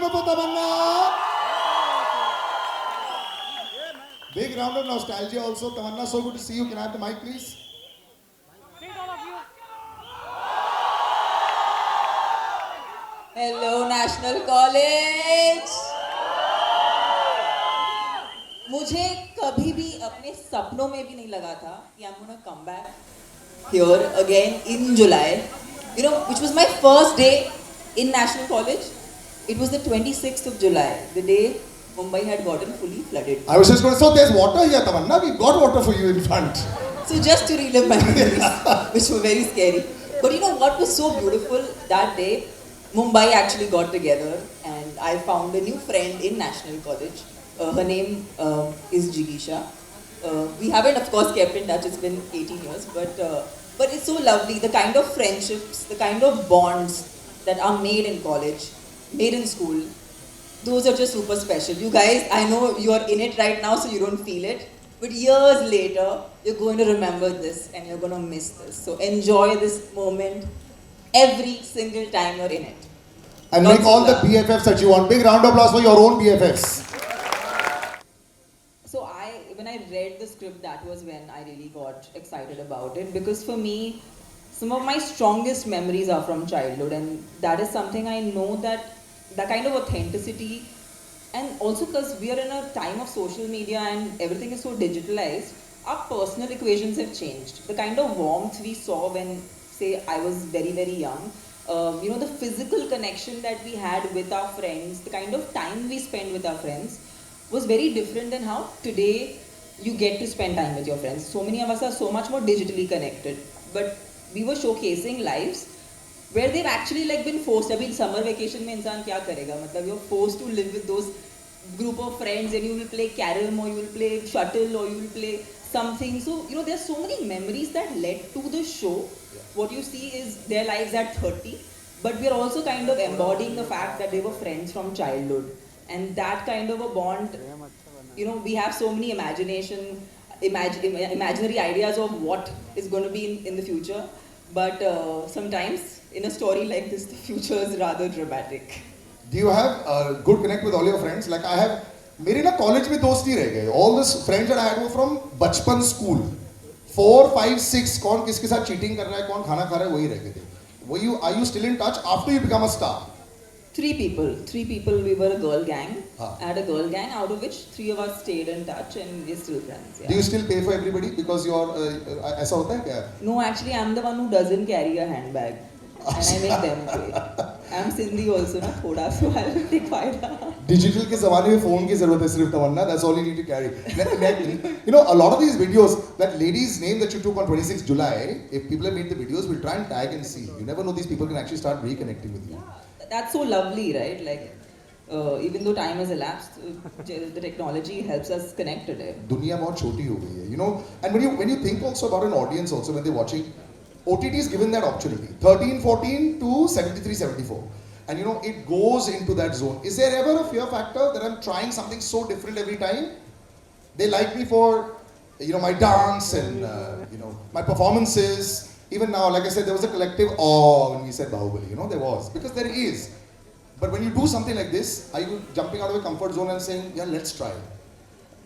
up for Tamannaah. Big round of nostalgia also. Tamannaah, so good to see you. Can I have the mic, please? Hello, National College. मुझे कभी भी अपने सपनों में भी नहीं लगा था कि I'm gonna come back here again in July. You know, which was my first day in National College. It was the 26th of July, the day Mumbai had gotten fully flooded. I was just going to say, so there's water here, Tamannaah. We've got water for you in front. So just to relive my memories, which were very scary. But you know what was so beautiful that day? Mumbai actually got together and I found a new friend in National College. Her name is Jigisha. We haven't, of course, kept in touch. It's been 18 years, but it's so lovely. The kind of friendships, the kind of bonds that are made in college, made in school, those are just super special. You guys, I know you are in it right now, so you don't feel it. But years later, you're going to remember this and you're going to miss this. So enjoy this moment every single time you're in it. And make all the BFFs that you want. Big round of applause for your own BFFs. So when I read the script, that was when I really got excited about it. Because for me, some of my strongest memories are from childhood. And that is something I know that kind of authenticity. And also because we are in a time of social media and everything is so digitalized, our personal equations have changed. The kind of warmth we saw when, say, I was very, very young, you know, the physical connection that we had with our friends, the kind of time we spend with our friends was very different than how today you get to spend time with your friends. So many of us are so much more digitally connected, but we were showcasing lives where they've actually like been forced. Abhi summer vacation mein insan kya karega? Matlab you're forced to live with those group of friends and you will play carom or you will play shuttle or you will play something. So, you know, there's so many memories that led to the show. What you see is their lives at 30, but we're also kind of embodying the fact that they were friends from childhood. And that kind of a bond, you know, we have so many imaginary ideas of what is going to be in the future. But sometimes in a story like this, the future is rather dramatic. Do you have a good connect with all your friends? Like I have, मेरे ना college में दोस्त नहीं रह गए. All these friends that I had were from बचपन school. 4, 5, 6, कौन किसके साथ cheating कर रहा है, कौन खाना खा रहा है, वही रह गए थे. Are you still in touch after you become a star? 3 people, we were a girl gang. I had a girl gang, out of which 3 of us stayed in touch and we're still friends. Yeah. Do you still pay for everybody because you're, ऐसा होता है क्या? No, actually I'm the one who doesn't carry a handbag. And I make them pay. I'm Sindhi also, na thoda, so I will take fayda. Digital के ज़माने में phone की ज़रूरत है सिर्फ तमन्ना. That's all you need to carry. You know, a lot of these videos, that lady's name that you took on 26 July, if people have made the videos, we'll try and tag and see. You never know, these people can actually start reconnecting with you. That's so lovely, right? Like, even though time has elapsed, the technology helps us connect today. दुनिया बहुत छोटी हो गई है, you know. And when you think also about an audience also when they're watching, OTT is given that opportunity. 13, 14 to 73, 74. And you know, it goes into that zone. Is there ever a fear factor that I'm trying something so different every time? They like me for, you know, my dance and, you know, my performances. Even now, like I said, there was a collective awe when we said Bahubali, you know, there was. Because there is. But when you do something like this, are you jumping out of your comfort zone and saying, yeah, let's try?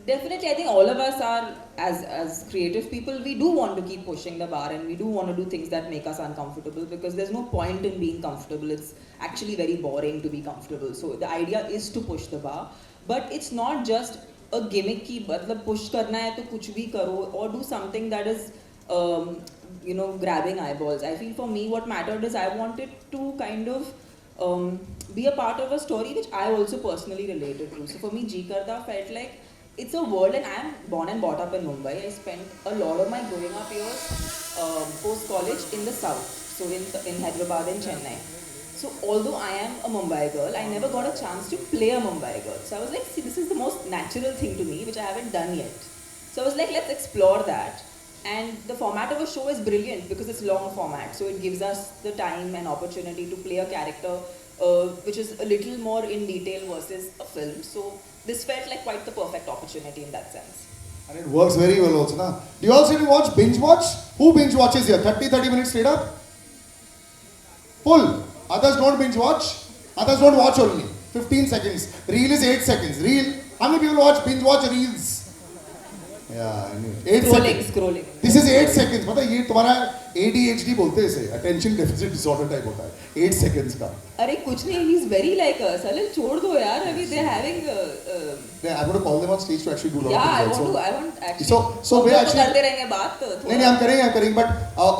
Definitely, I think all of us are, as creative people, we do want to keep pushing the bar and we do want to do things that make us uncomfortable because there's no point in being comfortable. It's actually very boring to be comfortable. So the idea is to push the bar. But it's not just a gimmick ki matlab push karna hai to kuch bhi karo or do something that is you know, grabbing eyeballs. I feel for me what mattered is I wanted to kind of be a part of a story which I also personally related to. So for me, Jee Karda felt like it's a world, and I am born and brought up in Mumbai. I spent a lot of my growing up years post-college in the south, so in Hyderabad and Chennai. So although I am a Mumbai girl, I never got a chance to play a Mumbai girl. So I was like, see, this is the most natural thing to me, which I haven't done yet. So I was like, let's explore that. And the format of a show is brilliant because it's long format. So it gives us the time and opportunity to play a character which is a little more in detail versus a film. So this felt like quite the perfect opportunity in that sense. And it works very well also, na? Do you also watch, binge watch? Who binge watches here? 30 minutes straight up? Full. Others don't binge watch. Others don't watch only. 15 seconds. Reel is 8 seconds. Reel. How many people binge watch reels? Yeah, I knew. 8 seconds. Scrolling. This is 8 seconds. पता है ये तुम्हारा ADHD बोलते हैं इसे, attention deficit disorder type होता है. 8 seconds का. अरे कुछ नहीं, he's very like us. अरे छोड़ दो यार, अभी they're having. Yeah, I'm going to call them on stage to actually do a lot Yeah, of things. I want actually. So we actually. करते रहेंगे बात. नहीं I'm करेंगे. But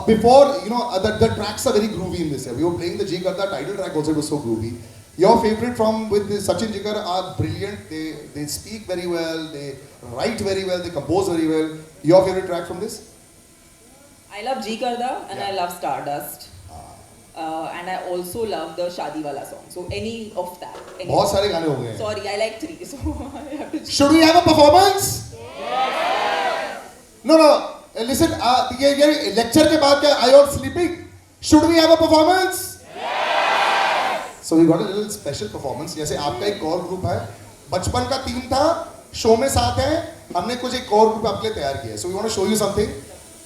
before the tracks are very groovy in this. We were playing the Jee Karda title track also. It was so groovy. Your favorite from with Sachin Jigar are brilliant. They speak very well. They write very well. They compose very well. Your favorite track from this? I love Jee Karda and Yeah. I love Stardust. And I also love the Shadi Wala song. So any of that. बहुत सारे गाने हो गए हैं. Sorry, I like 3. So I have to. Should we have a performance? Yes. No. Listen. ये lecture के बाद क्या? Are you all sleeping? Should we have a performance? So we got a little special performance. जैसे आपका एक core group है, बचपन का टीम था, शो में साथ है, हमने कुछ एक core group आपके लिए तैयार किया है. So we want to show you something,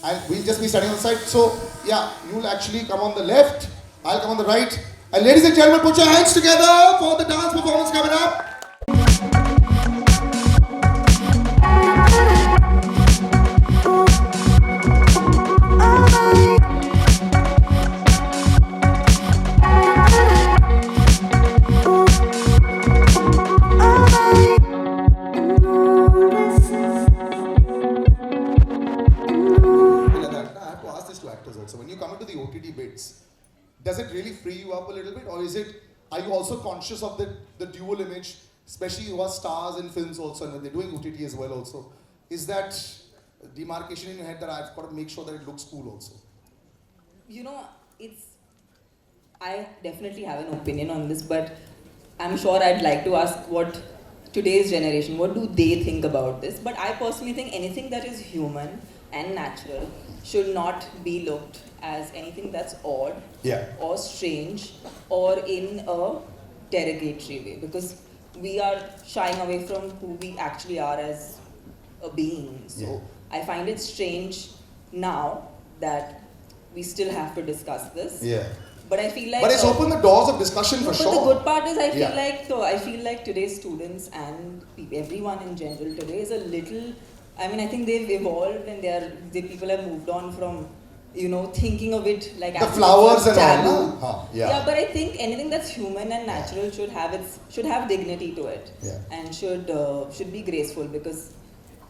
and we'll just be standing on the side. So yeah, you'll actually come on the left, I'll come on the right, and ladies and gentlemen, put your hands together for the dance performance coming up. So when you come into the OTT bits, does it really free you up a little bit, or are you also conscious of the dual image, especially who are stars in films also, and when they're doing OTT as well also? Is that demarcation in your head that I've got to make sure that it looks cool also? I definitely have an opinion on this, but I'm sure I'd like to ask what today's generation, what do they think about this? But I personally think anything that is human and natural should not be looked as anything that's odd or strange or in a derogatory way, because we are shying away from who we actually are as a being. So I find it strange now that we still have to discuss this. Yeah. But I feel like. But it's opened the doors of discussion for sure. But the good part is I feel like today's students and everyone in general today is a little. I mean, I think they've evolved and the people have moved on from, thinking of it like the flowers and taboo. all. Yeah, but I think anything that's human and natural should have dignity to it, and should be graceful, because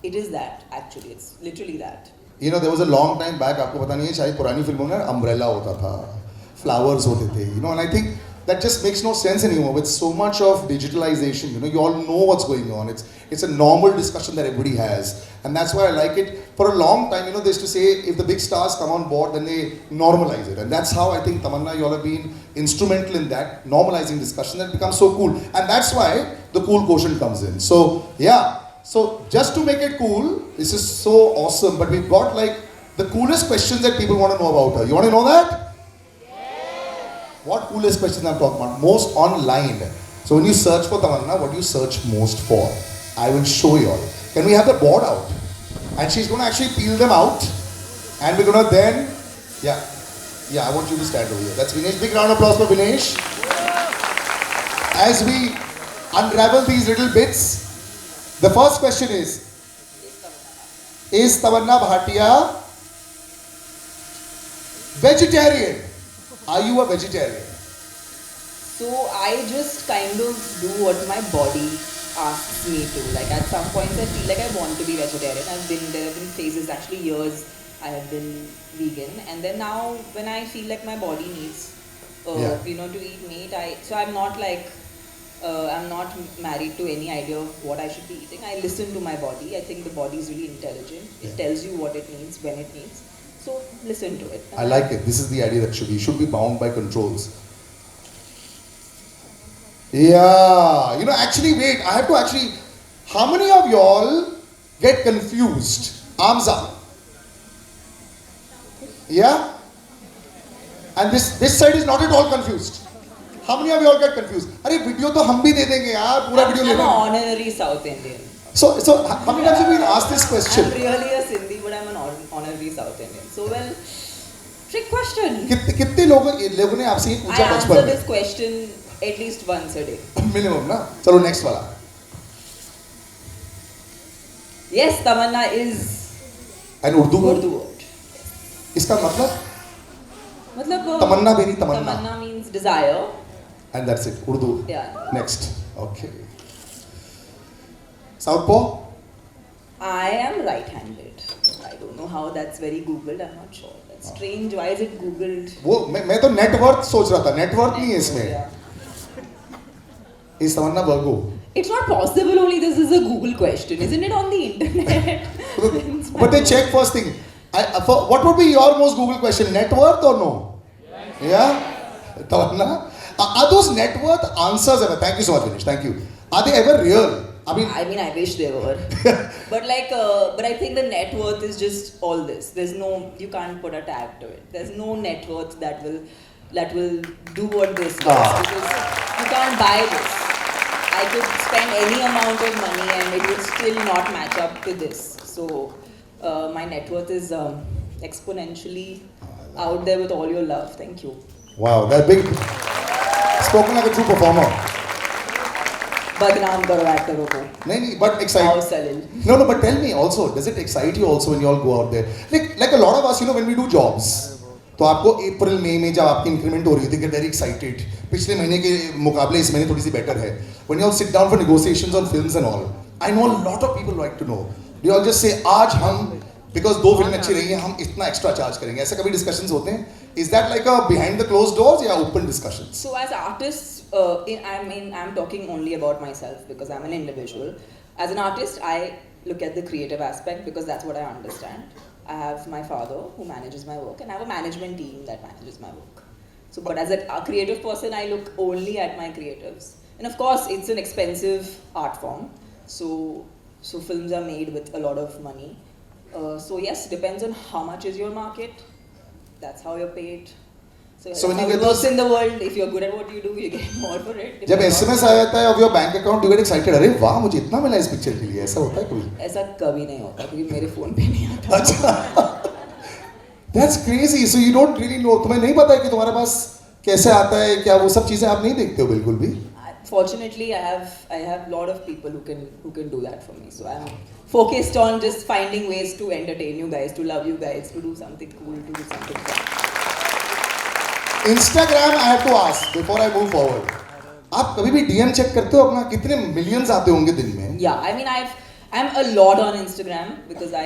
it is that actually. It's literally that. There was a long time back. आपको पता नहीं है, शायद पुरानी फिल्मों में umbrella होता था, flowers होते थे, and I think that just makes no sense anymore with so much of digitalization. You all know what's going on. It's a normal discussion that everybody has, and that's why I like it. For a long time, they used to say if the big stars come on board, then they normalize it, and that's how I think Tamannaah, you all have been instrumental in that normalizing discussion. That becomes so cool, and that's why the cool quotient comes in. So yeah, so just to make it cool, this is so awesome. But we've got like the coolest questions that people want to know about her. You want to know that? What coolest questions I'm talking about? Most online. So when you search for Tamannaah, what do you search most for? I will show you all. Can we have the board out? And she's going to actually peel them out. And we're going to then, I want you to stand over here. That's Vinesh. Big round of applause for Vinesh. As we unravel these little bits, the first question is Tamannaah Bhatia vegetarian? Are you a vegetarian? So I just kind of do what my body asks me to. Like at some points I feel like I want to be vegetarian. There have been phases, actually years, I have been vegan. And then now when I feel like my body needs, to eat meat, so I'm not like, I'm not married to any idea of what I should be eating. I listen to my body. I think the body is really intelligent. It tells you what it needs, when it needs. So listen to it. I like it. This is the idea that you should be bound by controls. Yeah. Actually, wait. I have to actually. How many of y'all get confused? Arms up. Yeah? And this side is not at all confused. How many of y'all get confused? अरे video तो हम भी दे देंगे यार, पूरा video ले लेना. I'm an honorary South Indian. So how many times have you been asked this question? I'm really a Sindhi, but I'm an honorary South Indian. So trick question. कितने लोगों ने आपसे ये पूछा I बचपन answer में? this question At least once a day. Minimum, na? Chalo, next wala. Yes, Tamannaah is And Urdu word? Urdu word. Iska matlab? Matlab, Tamannaah beri tamanna. Tamannaah means desire. And that's it, Urdu. Yeah. Next. Okay. Southpaw? I am right-handed. I don't know how that's very Googled. I'm not sure. That's strange. Why is it Googled? वो मैं तो net worth सोच रहा था. Net worth नहीं है इसमें. Yeah. Is Tamannaah Virgo? It's not possible. Only this is a Google question, isn't it? On the internet. But they check first thing. What would be your most Google question? Net worth or no? Yeah? Tamannaah? Are those net worth answers ever? Thank you so much, Vinesh. Thank you. Are they ever real? I mean, I wish they were. But but I think the net worth is just all this. There's no, you can't put a tag to it. There's no net worth that will do what this does, because you can't buy this. I could spend any amount of money and it would still not match up to this. So my net worth is exponentially out there with all your love. Thank you. wow, that big. Spoken like a true performer. बदनाम करो एक्टरों को. नहीं, but excited. How Salil. No, but tell me also, does it excite you also when you all go out there? Like a lot of us, when we do jobs, तो आपको अप्रैल मई में जब आपकी increment हो रही होती है, get very excited. पिछले महीने के मुकाबले इस महीने थोड़ी सी better है. When you all sit down for negotiations on films and all, I know a lot of people like to know. They all just say, आज हम because दो फिल्में अच्छी रही हैं, हम इतना एक्स्ट्रा चार्ज करेंगे. ऐसे कभी डिस्कशंस होते हैं? Is that like a behind the closed doors या open discussions? So as artists, I'm talking only about myself because I'm an individual. As an artist, I look at the creative aspect because that's what I understand. I have my father who manages my work and I have a management team that manages my work. So, but as a creative person, I look only at my creatives. And of course, it's an expensive art form. So films are made with a lot of money. So yes, depends on how much is your market. That's how you're paid. So when you get those in the world, if you're good at what you do, you get more for it. जब SMS आ जाता है of your bank account, you get excited. अरे वाह, मुझे इतना मिला इस picture के लिए. ऐसा होता है कभी? ऐसा कभी नहीं होता क्योंकि मेरे फोन पे नहीं आता. अच्छा. That's crazy. So you don't really know. तुम्हें नहीं पता है कि तुम्हारे पास कैसे आता है, क्या वो सब चीजें आप नहीं देखते हो बिल्कुल भी? Fortunately, I have lot of people who can do that for me. So I'm focused on just finding ways to entertain you guys, to love you guys, to do something cool, to do something fun. Instagram, I have to ask before I move forward. आप कभी भी DM check करते हो अपना? कितने millions आते होंगे दिन में? Yeah, I mean I'm a lot on Instagram because I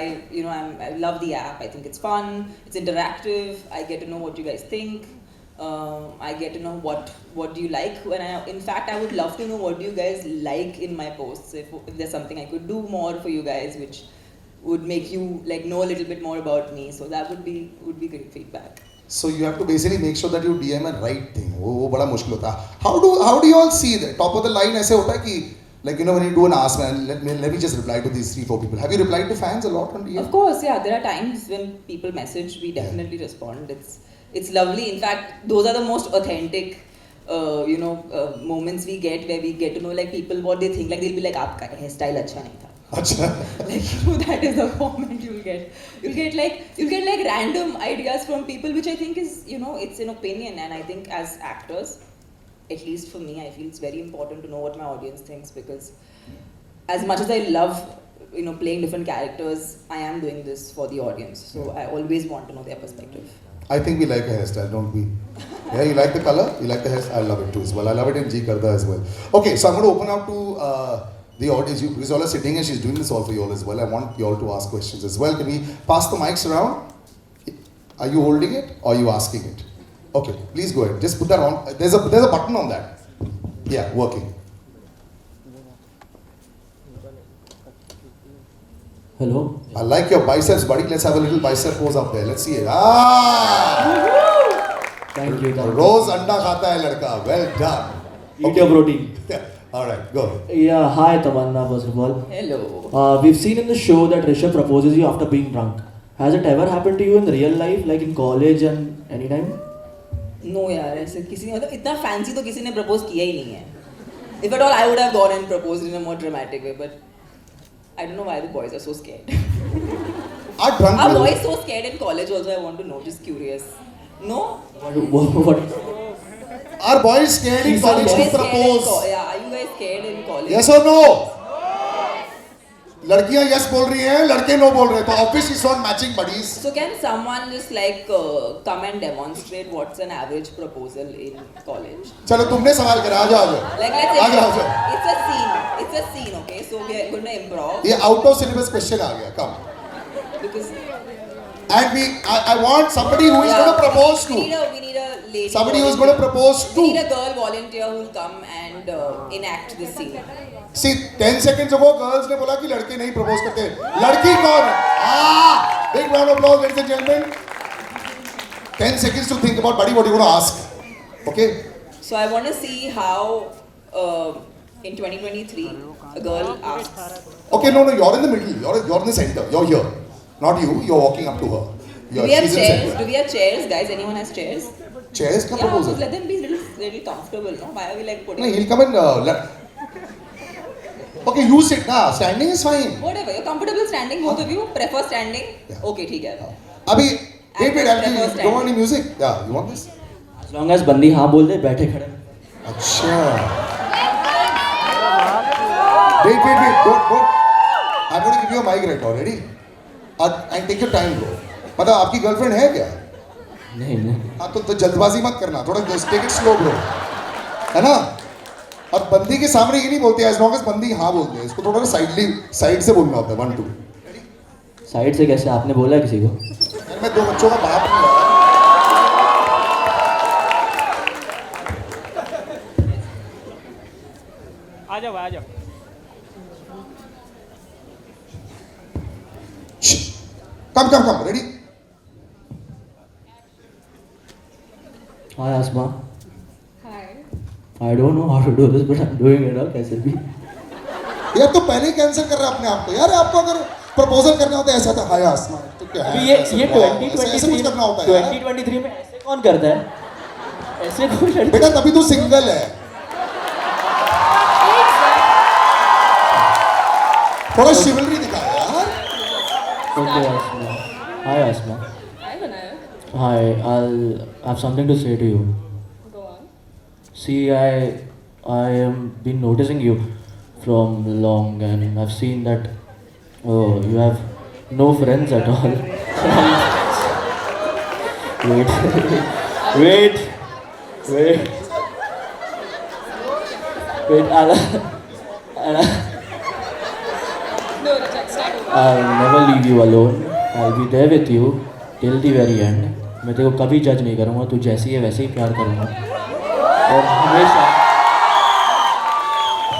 love the app. I think it's fun, it's interactive. I get to know what you guys think. I get to know what do you like. In fact, I would love to know what do you guys like in my posts. If there's something I could do more for you guys, which would make you know a little bit more about me. So that would be great feedback. So you have to basically make sure that you DM a right thing. वो बड़ा मुश्किल होता है. How do you all see that? Top of the line ऐसे होता है कि when you do an ask, man, let me just reply to these 3-4 people. Have you replied to fans a lot on DM? Of course, yeah. There are times when people message, we definitely respond. It's lovely. In fact, those are the most authentic, moments we get where we get to know people what they think. Like they'll be like, "आपका hairstyle अच्छा नहीं था." अच्छा. That is a comment you'll get. You'll get random ideas from people, which I think is it's an opinion, and I think as actors, at least for me, I feel it's very important to know what my audience thinks because as much as I love playing different characters, I am doing this for the audience. So I always want to know their perspective. I think we like a hairstyle, don't we? Yeah, you like the color? You like the hairstyle? I love it too as well. I love it in Jee Karda as well. Okay, so I'm going to open out to the audience. Because you all are sitting and she's doing this all for you all as well. I want you all to ask questions as well. Can we pass the mics around? Are you holding it or are you asking it? Okay, please go ahead. Just put that on. There's a button on that. Yeah, working. Hello. I like your biceps, buddy. Let's have a little bicep pose up there. Let's see it. Ah! Thank you. Roz anda khata hai ladka. Well done. Eat your protein. All right, go. Yeah, hi Tamannaah, first of all. Hello. We've seen in the show that Rishabh proposes you after being drunk. Has it ever happened to you in real life, like in college and anytime? No यार ऐसे किसी ने इतना fancy तो किसी ने propose किया ही नहीं है. If at all, I would have gone and proposed in a more dramatic way, but I don't know why the boys are so scared. Are boys so scared in college also? I want to know. Just curious. No? What? Are boys scared in She's college so to Guys scared in propose? yeah, are you guys scared in college? Yes or no? लड़कियां yes बोल रही हैं, लड़के no बोल रहे हैं, तो obviously it's not matching buddies. So can someone just like come and demonstrate what's an average proposal in college? चलो तुमने सवाल करा, आ जाओ आ जाओ. Like let's आ जाओ. it's a scene. It's a scene, okay? So we are going to improv ये out of syllabus question आ गया, come. because And I want somebody who is going to propose we to. need a lady. Somebody who is going to propose We to. need a girl volunteer who will come and enact this scene. See, 10 seconds ago, girls ने बोला कि लड़के नहीं propose करते. लड़की कौन है? Big round of applause, ladies and gentlemen. 10 seconds to think about, buddy, what you're going to ask. Okay? So I want to see how in 2023 a girl asks. Okay, no, you're in the middle. You're in the center. You're here. Not you. You're walking up to her. Do we have She's in chairs? center. Do we have chairs, guys? Anyone has chairs? Chairs का Yeah, proposal. just let them be little comfortable. No, why are we like putting? No, he'll come and okay, you sit now. Standing is fine. Whatever. You're comfortable standing. Both of you prefer standing. Yeah. Okay, ठीक है. Abhi, wait, prefer you don't want standing. any music? Yeah, you want this? As long as बंदी हाँ बोल दे बैठे खड़े. अच्छा. Wait. Don't. I'm going to give you a mic right now. Ready? And take your time, bro. मतलब आपकी girlfriend है क्या? नहीं. हाँ तो जल्दबाजी मत करना. थोड़ा take it slow, bro. है ना? और बंदी के सामने ये नहीं बोलते as long as बंदी हाँ बोलते हैं. इसको थोड़ा साइड से बोलना होता है. 1 2. साइड से कैसे आपने बोला किसी को? यार मैं 2 बच्चों का बाप हूँ यार. आ जाओ Come. Ready? Hi Asma. Hi. I don't know how to do this but I'm doing it. कैसे भी. यार तो पहले ही कैंसिल कर रहा है अपने आप को. यार आपको अगर प्रपोजल करना होता है ऐसा था. हाय आसमा. तो क्या है? अभी ये ऐसे कुछ 2023 करना होता है यार. 2023 में ऐसे कौन करता है? ऐसे कोई लड़का. बेटा तभी तो सिंगल है. थोड़ा शिवलरी दिखा यार. Okay, Asma. Hi Asma. Hi, Vinay. Hi, I'll have something to say to you. Go on. See, I am been noticing you from long, and I've seen that you have no friends at all. Wait. I'll never leave you alone. I'll be there with you till the very end. मैं तेरे को कभी जज नहीं करूँगा. तू जैसी है वैसे ही प्यार करूँगा और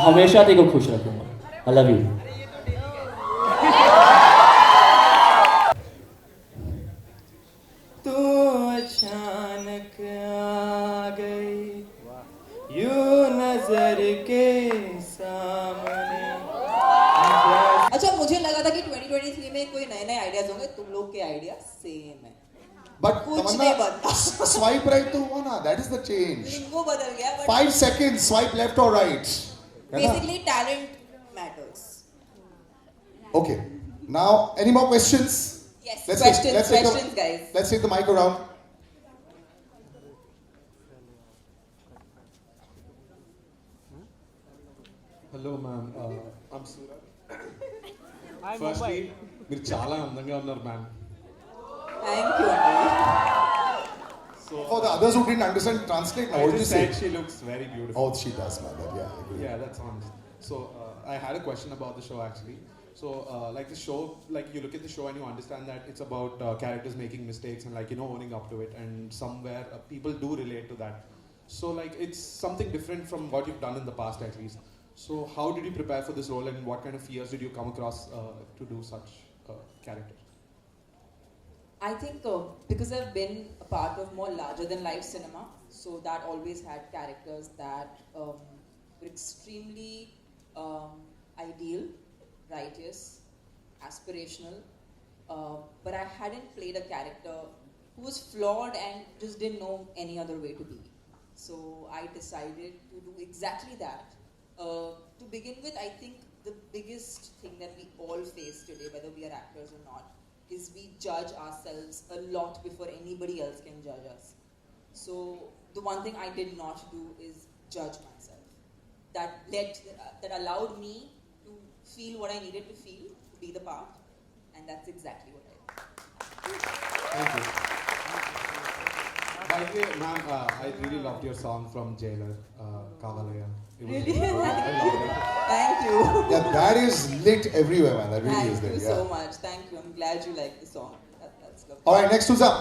हमेशा तेरे को खुश रखूँगा. I love you. तू अचानक आ गई यूं नजर के सामने. अच्छा मुझे लगा था कि 2023 में कोई नए आइडियाज होंगे. तुम लोग के आइडिया सेम है. बट कुछ नहीं बनता. स्वाइप राइट तो हुआ ना. That is the change. Lingo बदल गया. 5 seconds. Swipe left or right. Basically talent matters. Okay. Now, any more questions? Yes. Let's Questions, take guys. Let's take the mic around. Hello ma'am I'm Suraj. Hi firstly Mumbai. మీరు చాలా అందంగా ఉన్నారు ma'am. Thank you. Anil. For the others who didn't understand, translate now. What did you say? She looks very beautiful. Oh, she does, man. Yeah, I agree. Yeah, that's honest. So I had a question about the show actually. So like the show, like you look at the show and you understand that it's about characters making mistakes and like owning up to it, and somewhere people do relate to that. So like it's something different from what you've done in the past at least. So how did you prepare for this role and what kind of fears did you come across to do such character? I think because I've been a part of more larger than life cinema, so that always had characters that were extremely ideal, righteous, aspirational, but I hadn't played a character who was flawed and just didn't know any other way to be. So I decided to do exactly that. To begin with, I think the biggest thing that we all face today, whether we are actors or not, is we judge ourselves a lot before anybody else can judge us. So the one thing I did not do is judge myself. That allowed me to feel what I needed to feel, to be the part, and that's exactly what I did. Thank you. By the way, ma'am, I really loved your song from Jailer, Kavalaya. It was Really? I loved it. Thank you. Yeah, that is lit everywhere, man. That really Thank is you lit. so Yeah. much. Thank you. I'm glad you like the song. That's lovely. All right, next who's up?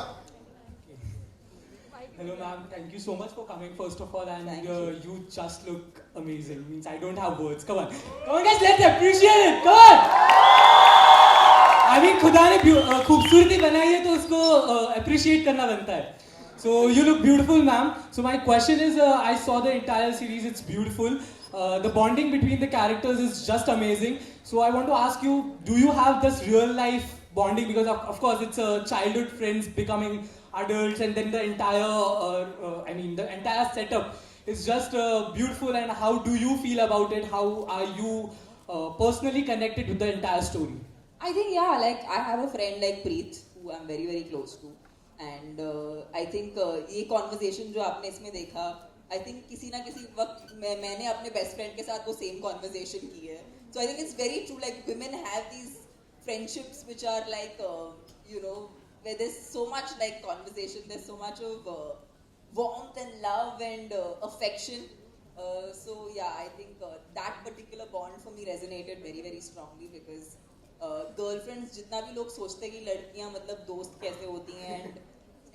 Hello ma'am, thank you so much for coming first of all, and Thank you just look amazing. Means I don't have words. Come on guys, let's appreciate it. Come on. I mean खुदा ने खूबसूरती बनाई है तो उसको appreciate करना बनता है. So you look beautiful ma'am. So my question is, I saw the entire series. It's beautiful. The bonding between the characters is just amazing. So I want to ask you, do you have this real life bonding? Because of course it's childhood friends becoming adults, and then the entire the entire setup is just beautiful. And how do you feel about it? How are you personally connected with the entire story? I think yeah, like I have a friend like Preet who I'm very very close to, and I think ये conversation जो आपने इसमें देखा, I think किसी ना किसी वक्त मैंने अपने best friend के साथ वो same conversation की है. So I think it's very true. Like women have these friendships which are like where there's so much like conversation, there's so much of warmth and love and affection. So yeah, I think that particular bond for me resonated very very strongly because girlfriends जितना भी लोग सोचते हैं कि लड़कियां मतलब दोस्त कैसे होती हैं,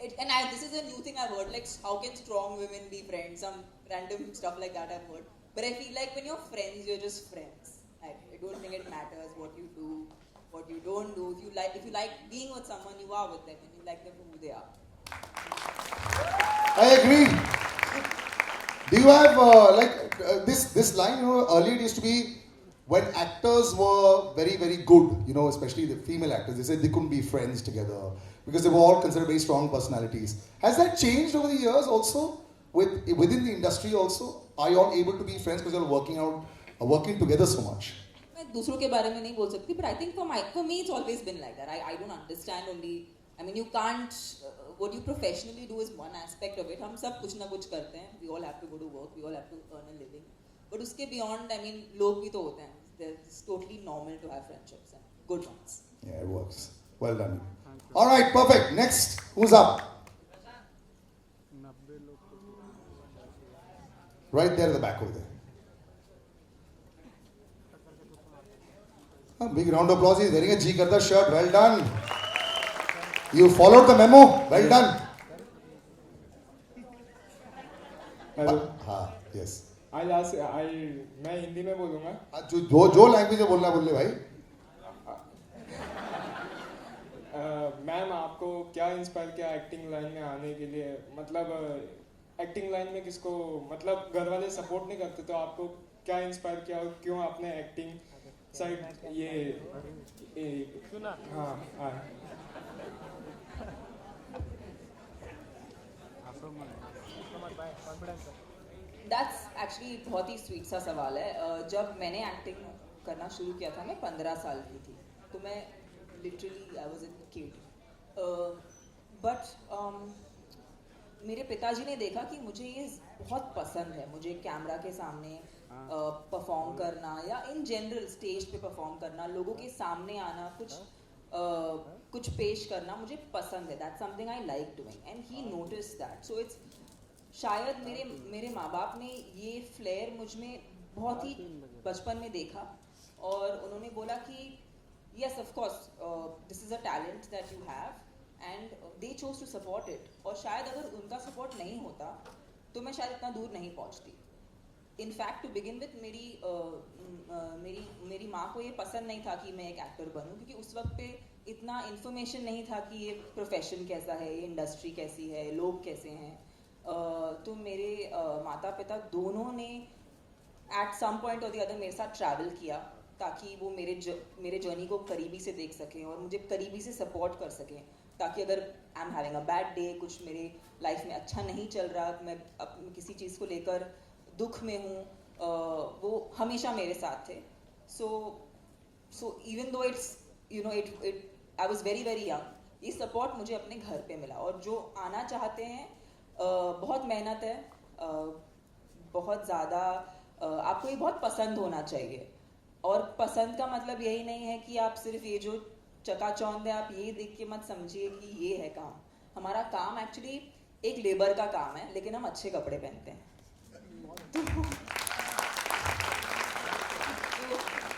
and this is a new thing I've heard, like how can strong women be friends, some random stuff like that I've heard. But I feel like when you're friends, you're just friends. I don't think it matters what you do, what you don't do. If you like being with someone, you are with them and you like them for who they are. I agree. Do you have this line? Earlier it used to be when actors were very very good. Especially the female actors. They said they couldn't be friends together because they were all considered very strong personalities. Has that changed over the years also? Within the industry also, are you all able to be friends because you're working together so much? मैं दूसरों के बारे में नहीं बोल सकती, but I think for me it's always been like that. I don't understand only. I mean, you can't. What you professionally do is one aspect of it. हम सब कुछ ना कुछ करते हैं. We all have to go to work. We all have to earn a living. But उसके beyond, I mean, लोग भी तो होते हैं. It's totally normal to have friendships and good ones. Yeah, it works. Well done. All right, perfect. Next, who's up? Right there at the back over there. A big round of applause. He's wearing a Jee Karda shirt. Well done. You followed the memo. Well done. Hello Yes. मैं हिंदी में बोलूँगा. जो language में बोलना बोल ले भाई. Ma'am आपको क्या इंस्पायर किया एक्टिंग लाइन में आने के लिए? मतलब एक्टिंग लाइन में किसको, मतलब घर वाले सपोर्ट नहीं करते, तो आपको क्या इंस्पायर किया और क्यों आपने एक्टिंग साइड सुना? हाँ. That's actually बहुत ही स्वीट सा सवाल है. जब मैंने एक्टिंग करना शुरू किया था, मैं 15 साल की थी, तो मैं literally I was a kid. But मेरे पिताजी ने देखा कि मुझे ये बहुत पसंद है, मुझे कैमरा के सामने परफॉर्म करना या इन जनरल स्टेज पे परफॉर्म करना, लोगों के सामने आना, कुछ पेश करना मुझे पसंद है. That's something I like doing and he notice that. So it's शायद मेरे माँ बाप ने ये फ्लेयर मुझ में बहुत ही बचपन में देखा और उन्होंने बोला कि yes of course this is a talent that you have and they chose to support it. और शायद अगर उनका सपोर्ट नहीं होता तो मैं शायद इतना दूर नहीं पहुँचती. In fact to begin with मेरी माँ को ये पसंद नहीं था कि मैं एक एक्टर बनूं, क्योंकि उस वक्त पे इतना इन्फॉर्मेशन नहीं था कि ये प्रोफेशन कैसा है, ये इंडस्ट्री कैसी है, लोग कैसे हैं. तो मेरे माता पिता दोनों ने एट सम पॉइंट और द अदर मेरे साथ ट्रैवल किया ताकि वो मेरे जर्नी को करीबी से देख सकें और मुझे करीबी से सपोर्ट कर सकें, ताकि अगर I am having a bad day, कुछ मेरे लाइफ में अच्छा नहीं चल रहा, मैं किसी चीज़ को लेकर दुख में हूँ, वो हमेशा मेरे साथ थे. So even though it's I was very very young, ये सपोर्ट मुझे अपने घर पे मिला. और जो आना चाहते हैं बहुत मेहनत है, बहुत ज़्यादा आपको ये बहुत पसंद होना चाहिए. और पसंद का मतलब यही नहीं है कि आप सिर्फ ये जो चकाचौंध है आप ये देख के मत समझिए कि ये है काम. हमारा काम एक्चुअली एक लेबर का काम है, लेकिन हम अच्छे कपड़े पहनते हैं.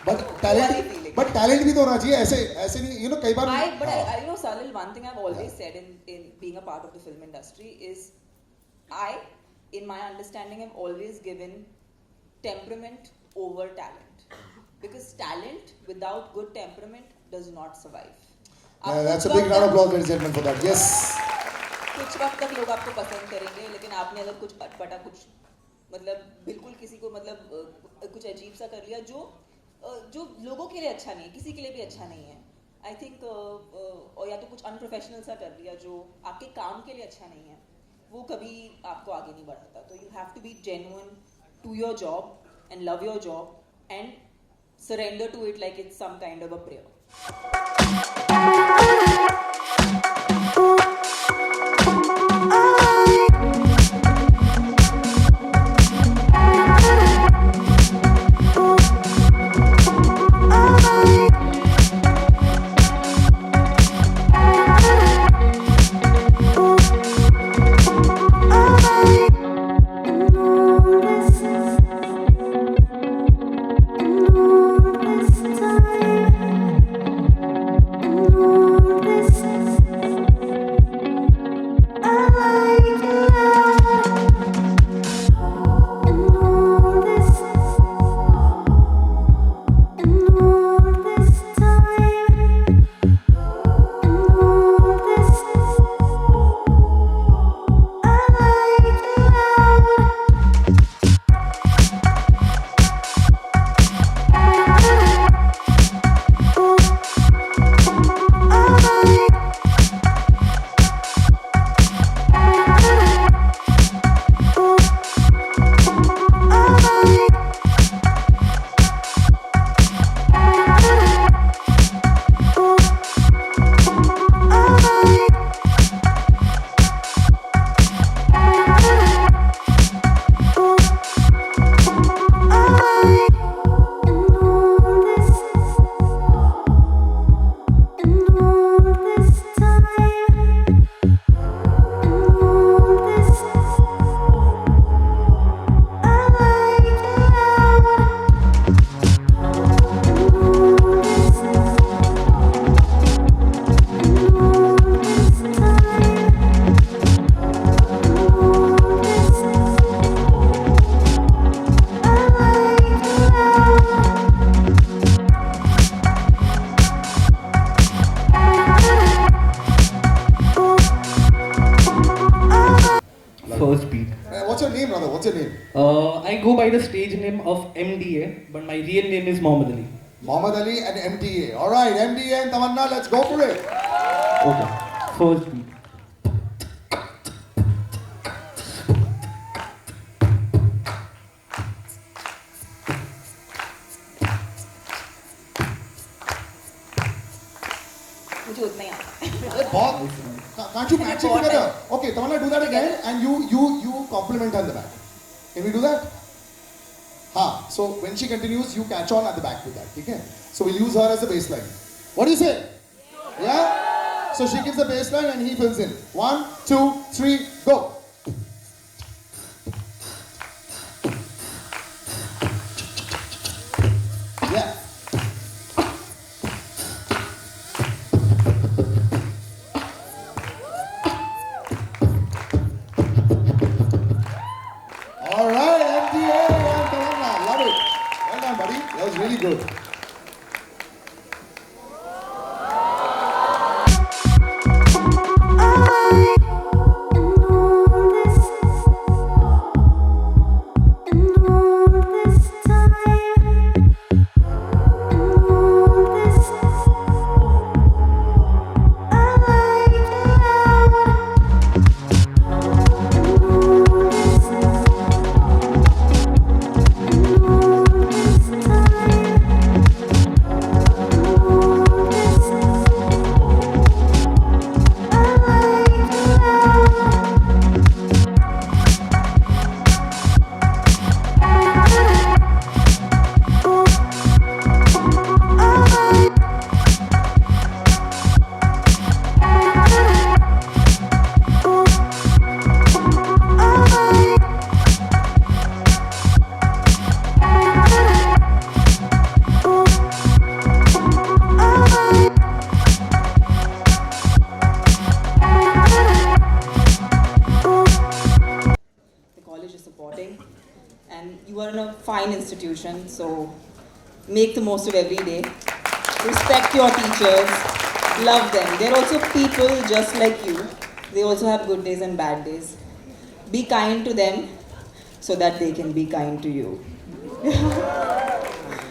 बट टैलेंट भी तो होना चाहिए. ऐसे नहीं, you know, कई बार I you know, Salil, one thing I've always said in being a part of the film industry is in my understanding, I've always given temperament over talent, because talent without good temperament does not survive. That's a big round of applause, ladies and gentlemen, for that. Yes. कुछ वक्त तक लोग आपको पसंद करेंगे, लेकिन आपने अगर कुछ अटपटा, कुछ मतलब बिल्कुल किसी को मतलब कुछ अजीब सा कर लिया जो लोगों के लिए अच्छा नहीं है, किसी के लिए भी अच्छा नहीं है. आई थिंक और या तो कुछ अनप्रोफेशनल सा कर लिया जो आपके काम के लिए अच्छा नहीं है, वो कभी आपको आगे नहीं बढ़ाता. तो you have to be genuine to your job and love your job and surrender to it like it's some kind of a prayer. First beat. What's your name, brother? What's your name? I go by the stage name of MDA, but my real name is Mohammed Ali. Muhammad Ali and MDA. All right, MDA and Tamannaah, let's go for it. Okay. First beat. मुझे उतना ही आता है. Can't you match it together? Okay, Tamannaah, do that again, and you compliment her in the back. Can we do that? Ha. So when she continues, you catch on at the back with that. Okay? So we'll use her as the baseline. What do you say? Yeah? So she gives the baseline and he fills in. 1, 2, 3, go. Yeah. All right, MDA and Tamannaah. Love it. Well done, buddy. That was really good. I You are in a fine institution, so make the most of every day. Respect your teachers. Love them. They're also people just like you. They also have good days and bad days. Be kind to them so that they can be kind to you.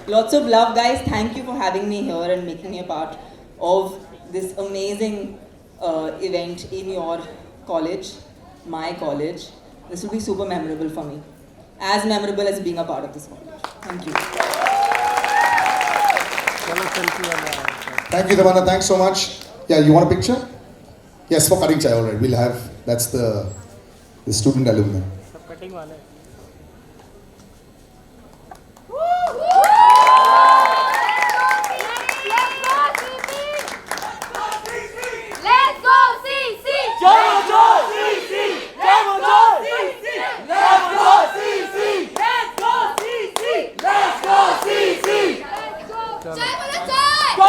Lots of love, guys. Thank you for having me here and making me a part of this amazing event in your college, my college. This will be super memorable for me. As memorable as being a part of this college. Thank you. Thank you, Tamannaah. Thanks so much. Yeah, you want a picture? Yes, for cutting chai, alright. We'll have, that's the student alumni.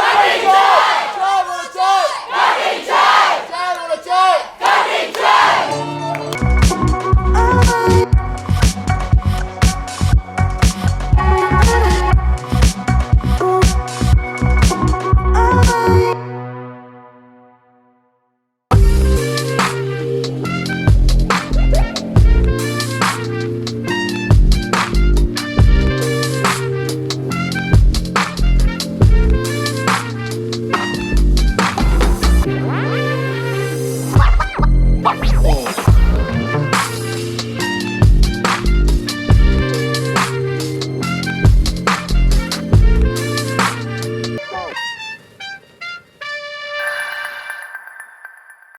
Let's go!